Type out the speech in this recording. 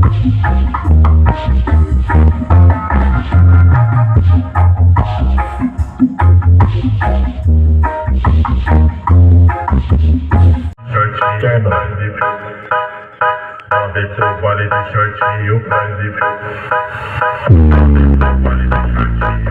Shortinho, desce o vale de shortinho, prende. Vale de shortinho.